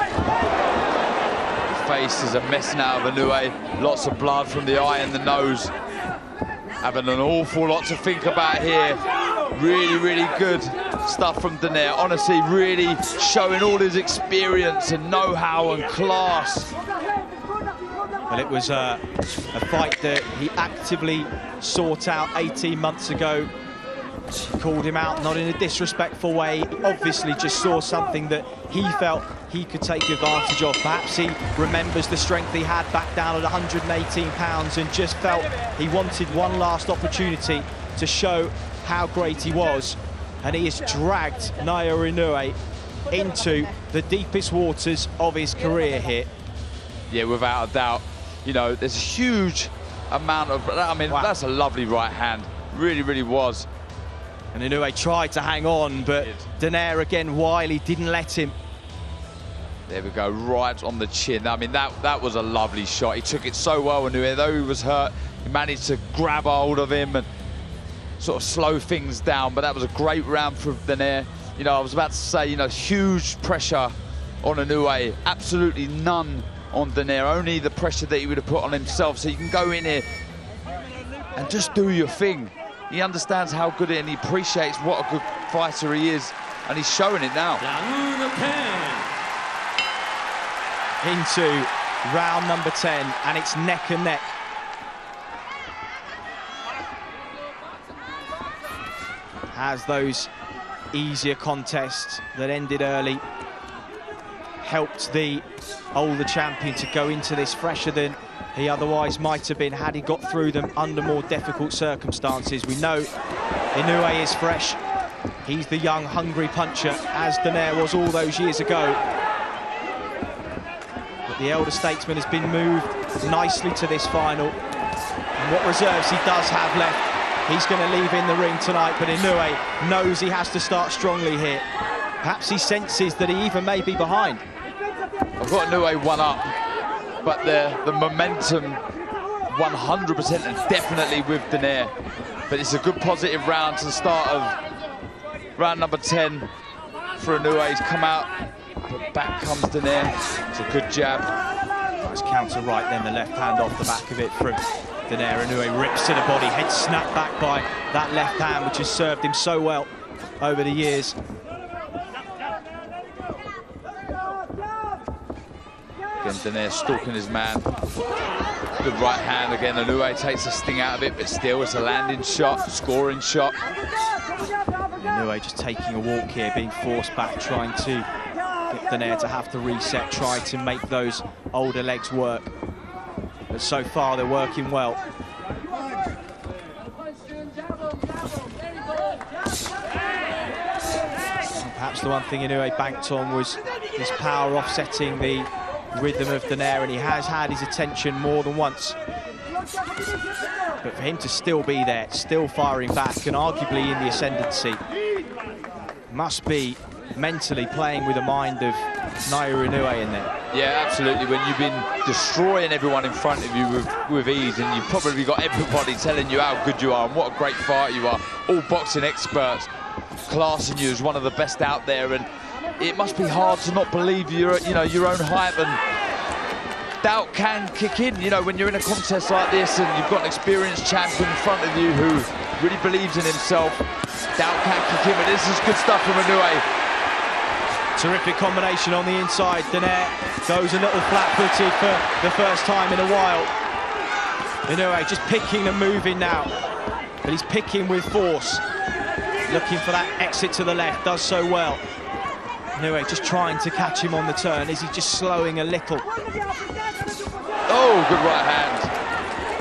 Speaker 4: The face is a mess now of Inoue. Lots of blood from the eye and the nose. Having an awful lot to think about here. Really, really good stuff from Donaire. Honestly, really showing all his experience and know-how and class.
Speaker 3: Well, it was a fight that he actively sought out 18 months ago. Called him out, not in a disrespectful way. He obviously just saw something that he felt he could take advantage of. Perhaps he remembers the strength he had back down at 118 pounds and just felt he wanted one last opportunity to show how great he was. And he has dragged Naoya Inoue into the deepest waters of his career here.
Speaker 4: Yeah, without a doubt. You know, there's a huge amount of, I mean, wow. That's a lovely right hand. Really, really was.
Speaker 3: And Inoue tried to hang on, but Donaire again wily, didn't let him.
Speaker 4: There we go, right on the chin. I mean, that was a lovely shot. He took it so well, Inoue. Though he was hurt, he managed to grab hold of him and sort of slow things down. But that was a great round for Donaire. You know, I was about to say, you know, huge pressure on Inoue. Absolutely none on Donaire. Only the pressure that he would have put on himself. So you can go in here and just do your thing. He understands how good it is and he appreciates what a good fighter he is. and he's showing it now.
Speaker 3: Into round number 10, and it's neck and neck. As those easier contests that ended early helped the older champion to go into this fresher than he otherwise might have been had he got through them under more difficult circumstances. We know Inoue is fresh. He's the young, hungry puncher, as Donaire was all those years ago. But the elder statesman has been moved nicely to this final. And what reserves he does have left, he's going to leave in the ring tonight, but Inoue knows he has to start strongly here. Perhaps he senses that he even may be behind.
Speaker 4: I've got Inoue one up, but the momentum 100% and definitely with Donaire. But it's a good positive round to the start of round number 10 for Inoue. He's come out, but back comes Donaire. It's a good jab.
Speaker 3: Nice counter right, then the left hand off the back of it from Donaire. Inoue rips to the body, head snapped back by that left hand, which has served him so well over the years.
Speaker 4: Again, Donaire stalking his man. Good right hand again. Inoue takes the sting out of it, but still it's a landing shot, scoring shot.
Speaker 3: Inoue just taking a walk here, being forced back, trying to get Donaire to have to reset, try to make those older legs work. But so far they're working well. Perhaps the one thing Inoue banked on was his power offsetting the rhythm of Donaire, and he has had his attention more than once. But for him to still be there, still firing back, and arguably in the ascendancy, must be mentally playing with the mind of Naoya Inoue in there.
Speaker 4: Yeah, absolutely. When you've been destroying everyone in front of you with ease, and you've probably got everybody telling you how good you are and what a great fighter you are, all boxing experts classing you as one of the best out there, and it must be hard to not believe your own hype, and doubt can kick in, when you're in a contest like this and you've got an experienced champion in front of you who really believes in himself. Doubt can kick in, but this is good stuff from Inoue.
Speaker 3: Terrific combination on the inside. Donaire goes a little flat-footed for the first time in a while. Inoue just picking and moving now, but he's picking with force, looking for that exit to the left, does so well. Inoue just trying to catch him on the turn. Is he just slowing a little?
Speaker 4: Oh, good right hand.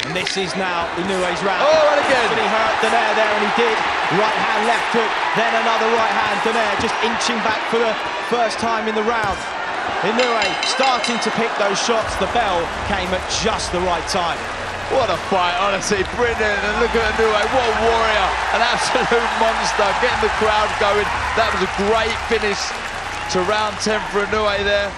Speaker 3: And this is now Inoue's round.
Speaker 4: Oh, and again.
Speaker 3: But he hurt Donaire there, and he did. Right hand, left hook, then another right hand. Donaire just inching back for the first time in the round. Inoue starting to pick those shots. The bell came at just the right time.
Speaker 4: What a fight, honestly, brilliant. And look at Inoue, what a warrior, an absolute monster, getting the crowd going. That was a great finish to round 10 for Inoue there.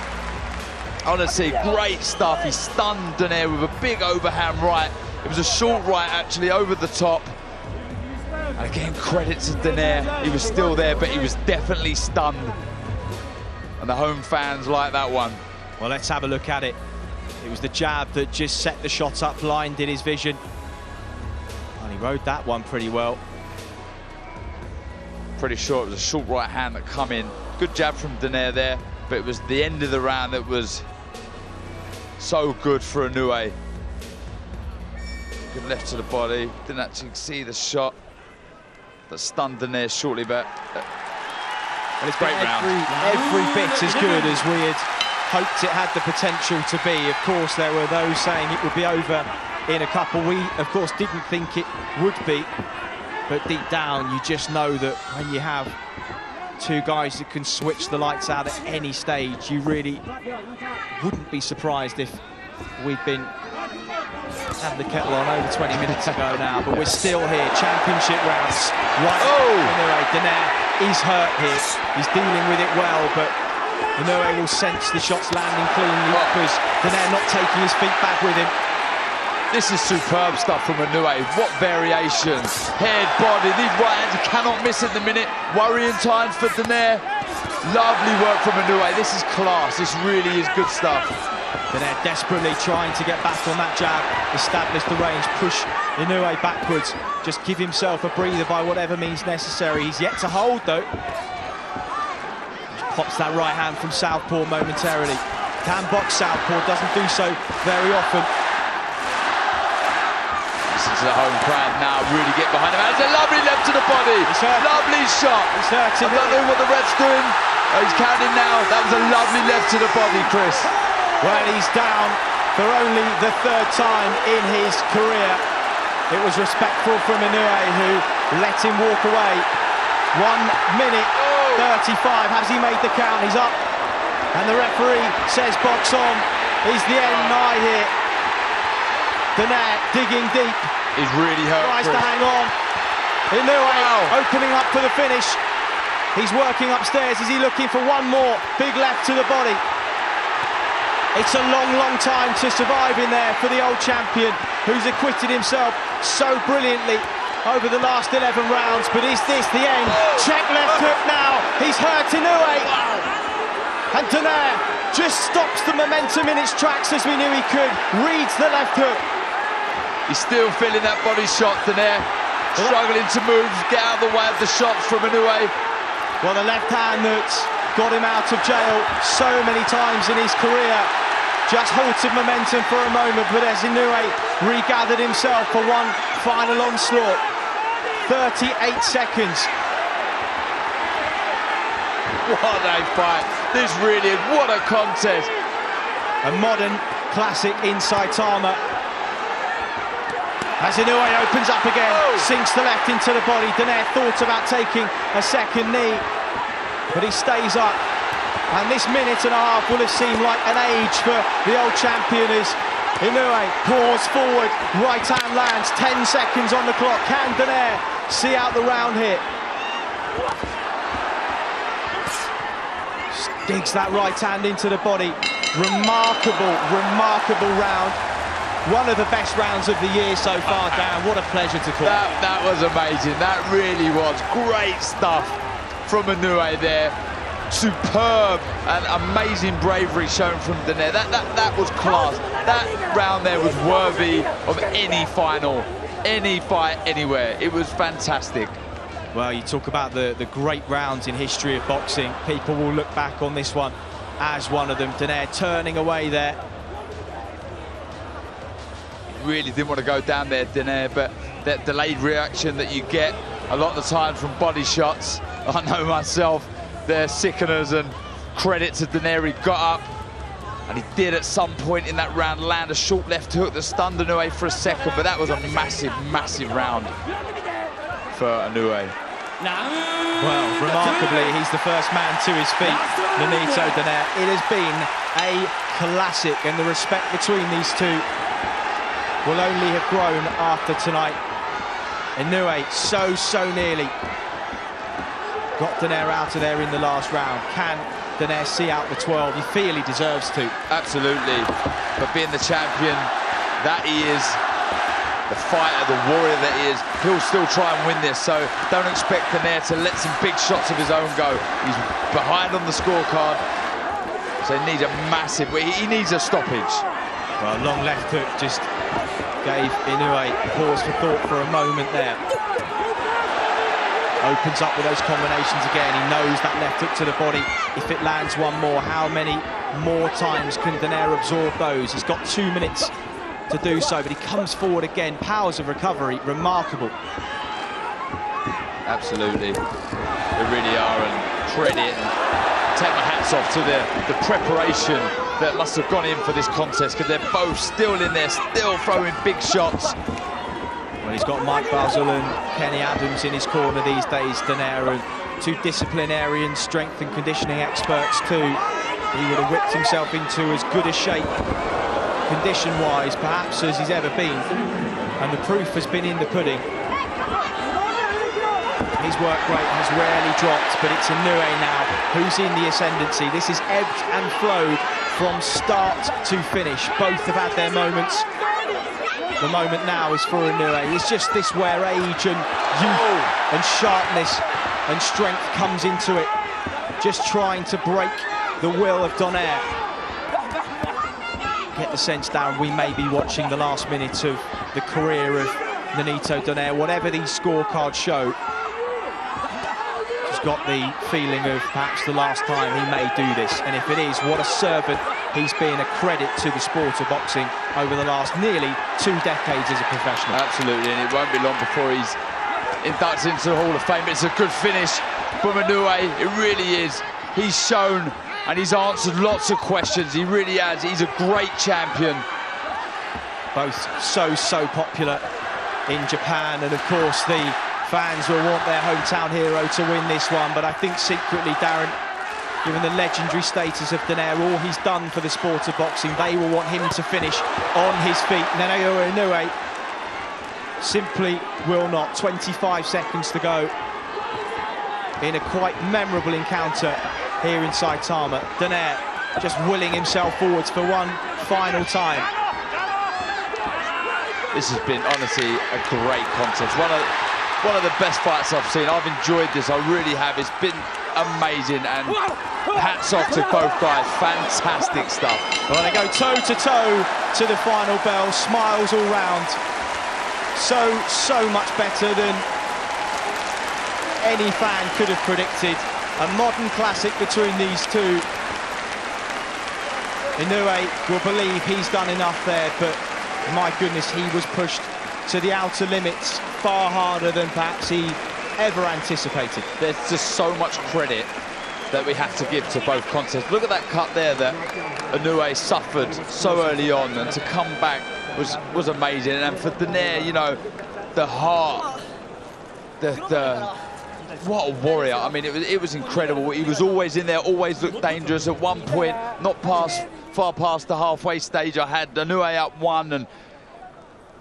Speaker 4: Honestly, great stuff. He stunned Donaire with a big overhand right. It was a short right, actually, over the top. And again, credit to Donaire. He was still there, but he was definitely stunned. And the home fans like that one.
Speaker 3: Well, let's have a look at it. It was the jab that just set the shot up, blinded his vision. And he rode that one pretty well.
Speaker 4: Pretty sure it was a short right hand that come in. Good jab from Donaire there, but it was the end of the round that was so good for Inoue. Good left to the body, didn't actually see the shot that stunned Donaire shortly, but
Speaker 3: well, it's
Speaker 4: great round.
Speaker 3: Every bit as good as we had hoped it had the potential to be. Of course, there were those saying it would be over in a couple. We, of course, didn't think it would be, but deep down, you just know that when you have two guys that can switch the lights out at any stage, you really wouldn't be surprised if we'd been having the kettle on over 20 minutes ago now, but we're still here, championship rounds. Right, Anyway, Donaire is hurt here. He's dealing with it well, but Inoue will sense the shots landing cleanly because Donaire not taking his feet back with him.
Speaker 4: This is superb stuff from Inoue. What variation, head, body, these right hands, you cannot miss at the minute. Worrying times for Donaire. Lovely work from Inoue. This is class. This really is good stuff.
Speaker 3: Donaire desperately trying to get back on that jab, establish the range, push Inoue backwards, just give himself a breather by whatever means necessary. He's yet to hold though. Pops that right hand from southpaw momentarily. Can box southpaw, doesn't do so very often.
Speaker 4: Listen to the home crowd now, really get behind him. That's a lovely left to the body. Lovely shot. I don't know what the ref's doing. Oh, he's counting now. That was a lovely left to the body, Chris.
Speaker 3: Well, he's down for only the third time in his career. It was respectful from Inoue, who let him walk away. 1 minute 35. Has he made the count? He's up. And the referee says box on. Is the end nigh here? Donaire digging deep.
Speaker 4: He's really hurt.
Speaker 3: Tries to hang on. Inoue opening up for the finish. He's working upstairs. Is he looking for one more big left to the body? It's a long, long time to survive in there for the old champion, who's acquitted himself so brilliantly over the last 11 rounds. But is this the end? Check left hook now. He's hurt Inoue. And Donaire just stops the momentum in its tracks, as we knew he could. Reads the left hook.
Speaker 4: He's still feeling that body shot, Donaire. Struggling to move, get out of the way of the shots from Inoue.
Speaker 3: Well, the left hand that's got him out of jail so many times in his career just halted momentum for a moment, but as Inoue regathered himself for one final onslaught. 38 seconds.
Speaker 4: What a fight. This really is, what a contest.
Speaker 3: A modern classic in Saitama. As Inoue opens up again, sinks the left into the body. Donaire thought about taking a second knee, but he stays up. And this minute and a half will have seemed like an age for the old champion as Inoue pours forward, right hand lands, 10 seconds on the clock. Can Donaire see out the round here? Digs that right hand into the body. Remarkable, remarkable round. One of the best rounds of the year so far, Dan. What a pleasure to call.
Speaker 4: That was amazing. That really was great stuff from Inoue there. Superb and amazing bravery shown from Donaire. That was class. That round there was worthy of any final, any fight, anywhere. It was fantastic.
Speaker 3: Well, you talk about the great rounds in history of boxing. People will look back on this one as one of them. Donaire turning away there.
Speaker 4: Really didn't want to go down there, Donaire, but that delayed reaction that you get a lot of the time from body shots, I know myself, they're sickeners, and credit to Donaire, he got up, and he did at some point in that round land a short left hook that stunned Inoue for a second, but that was a massive, massive round for Inoue.
Speaker 3: Well, remarkably, he's the first man to his feet, Nonito Donaire. It has been a classic, and the respect between these two will only have grown after tonight. Inoue so nearly got Donaire out of there in the last round. Can Donaire see out the 12? You feel he deserves to.
Speaker 4: Absolutely, but being the champion that he is, the fighter, the warrior that he is, he'll still try and win this, so don't expect Donaire to let some big shots of his own go. He's behind on the scorecard, so he needs a massive, he needs a stoppage.
Speaker 3: Well, long left hook just gave Inoue pause for thought for a moment there. Opens up with those combinations again. He knows that left hook to the body. If it lands one more, how many more times can Donaire absorb those? He's got 2 minutes to do so, but he comes forward again. Powers of recovery, remarkable.
Speaker 4: Absolutely, they really are, and credit and take my hats off to the preparation that must have gone in for this contest, because they're both still in there, still throwing big shots.
Speaker 3: Well, he's got Mike Basil and Kenny Adams in his corner these days, Donaire, and two disciplinarian strength and conditioning experts too. He would have whipped himself into as good a shape, condition-wise, perhaps as he's ever been, and the proof has been in the pudding. His work rate has rarely dropped, but it's Inoue now who's in the ascendancy. This is ebbed and flowed from start to finish. Both have had their moments. The moment now is for Inoue. It's just this where age and youth and sharpness and strength comes into it. Just trying to break the will of Donaire. Get the sense, Darren, we may be watching the last minute of the career of Nonito Donaire. Whatever these scorecards show, just got the feeling of perhaps the last time he may do this. And if it is, what a servant he's been, a credit to the sport of boxing over the last nearly 2 decades as a professional.
Speaker 4: Absolutely, and it won't be long before he's inducted into the Hall of Fame. It's a good finish from Inoue, it really is. He's shown and he's answered lots of questions, he really has. He's a great champion.
Speaker 3: Both so popular in Japan, and of course the fans will want their hometown hero to win this one, but I think secretly, Darren, given the legendary status of Donaire, all he's done for the sport of boxing, they will want him to finish on his feet. Naoya Inoue simply will not. 25 seconds to go in a quite memorable encounter here in Saitama. Donaire just willing himself forwards for one final time.
Speaker 4: This has been, honestly, a great contest. One of the best fights I've seen. I've enjoyed this, I really have. It's been amazing, and hats off to both guys. Fantastic stuff.
Speaker 3: Well, they go toe-to-toe to the final bell, smiles all round. So much better than any fan could have predicted. A modern classic between these two. Inoue will believe he's done enough there, but my goodness, he was pushed to the outer limits far harder than perhaps he ever anticipated.
Speaker 4: There's just so much credit that we have to give to both contests. Look at that cut there that Inoue suffered so early on, and to come back was amazing. And for Donaire, you know, the heart, what a warrior. I mean, it was incredible. He was always in there, always looked dangerous. At one point, not far past the halfway stage, I had Inoue up 1 and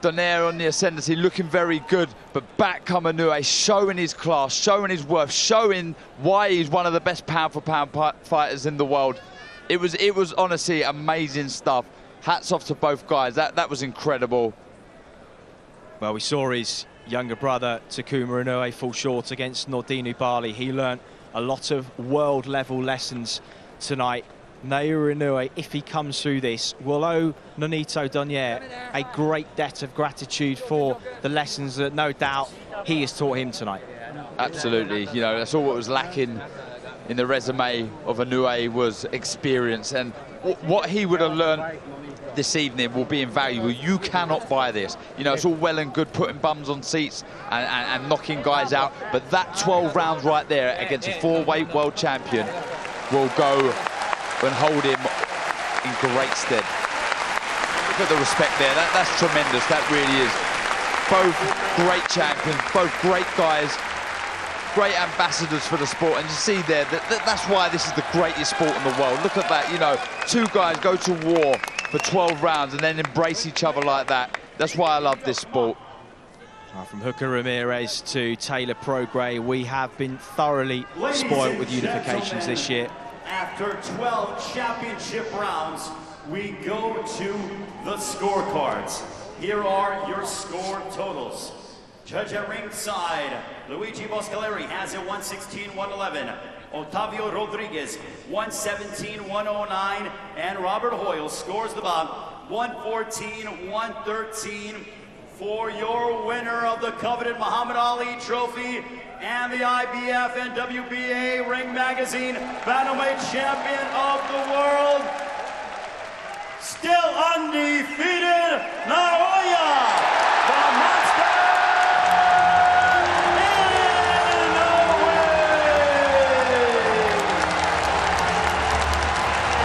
Speaker 4: Donaire on the ascendancy, looking very good, but back come Inoue, showing his class, showing his worth, showing why he's one of the best pound-for-pound fighters in the world. It was honestly amazing stuff. Hats off to both guys. That was incredible.
Speaker 3: Well, we saw his younger brother Takuma Inoue fall short against Nordinu Bali. He learnt a lot of world-level lessons tonight. Naoya Inoue, if he comes through this, will owe Nonito Donaire a great debt of gratitude for the lessons that no doubt he has taught him tonight.
Speaker 4: Absolutely, you know, that's all what was lacking in the resume of Inoue was experience, and what he would have learned this evening will be invaluable. You cannot buy this. You know, it's all well and good putting bums on seats and knocking guys out, but that 12 rounds right there against a 4-weight world champion will go and hold him in great stead. Look at the respect there, that's tremendous, that really is. Both great champions, both great guys, great ambassadors for the sport, and you see there, that's why this is the greatest sport in the world. Look at that, you know, 2 guys go to war for 12 rounds and then embrace each other like that. That's why I love this sport.
Speaker 3: From Hooker Ramirez to Taylor Prograis, we have been thoroughly spoiled with unifications this year.
Speaker 1: After 12 championship rounds, we go to the scorecards. Here are your score totals. Judge at ringside, Luigi Boscaleri has it 116-111. Otavio Rodriguez, 117-109. And Robert Hoyle scores the bout, 114-113. For your winner of the coveted Muhammad Ali Trophy and the IBF and WBA Ring Magazine Bantamweight Champion of the World, still undefeated, Naoya, the Monster Inoue!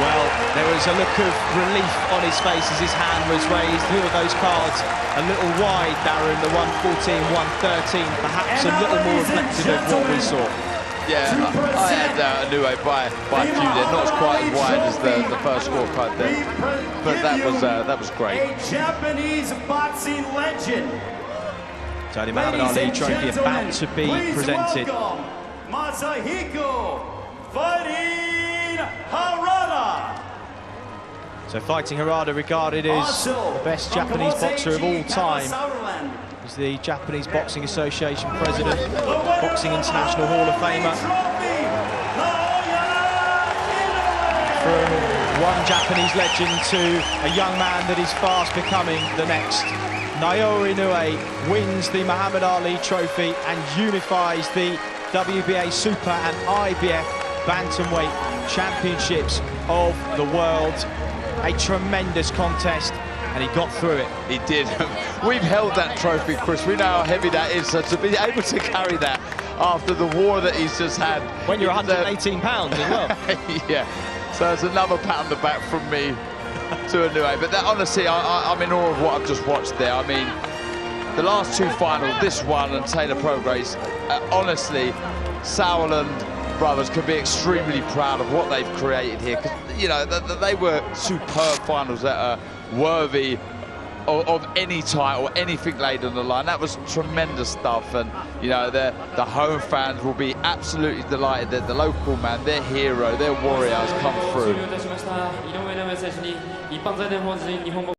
Speaker 3: Well, there was a look of relief on his face as his hand was raised. Who are those cards? A little wide, Darren, the 114-113, perhaps a little more reflective of what we saw.
Speaker 4: Yeah, I had Inoue by a few there, not as quite as wide as the first scorecard there, but that was great.
Speaker 1: A Japanese boxing legend.
Speaker 3: So the Muhammad Ali Trophy about to be presented.
Speaker 1: Masahiko fighting Harada.
Speaker 3: So fighting Harada, regarded as the best Japanese boxer of all time. He's the Japanese Boxing Association President, Boxing International Hall of Famer. From one Japanese legend to a young man that is fast becoming the next. Naoya Inoue wins the Muhammad Ali Trophy and unifies the WBA Super and IBF Bantamweight Championships of the world. A tremendous contest, and he got through it.
Speaker 4: He did. We've held that trophy, Chris. We know how heavy that is, so to be able to carry that after the war that he's just had.
Speaker 3: When you're 118 pounds as well.
Speaker 4: Yeah, so it's another pat on the back from me to Inoue. But that, honestly, I'm in awe of what I've just watched there. I mean, the last two finals, this one and Taylor Prograis, honestly, Sauerland brothers can be extremely proud of what they've created here. Because, you know, they were superb finals that are worthy of any title, anything laid on the line. That was tremendous stuff, and you know, the home fans will be absolutely delighted that the local man, their hero, their warrior has come through.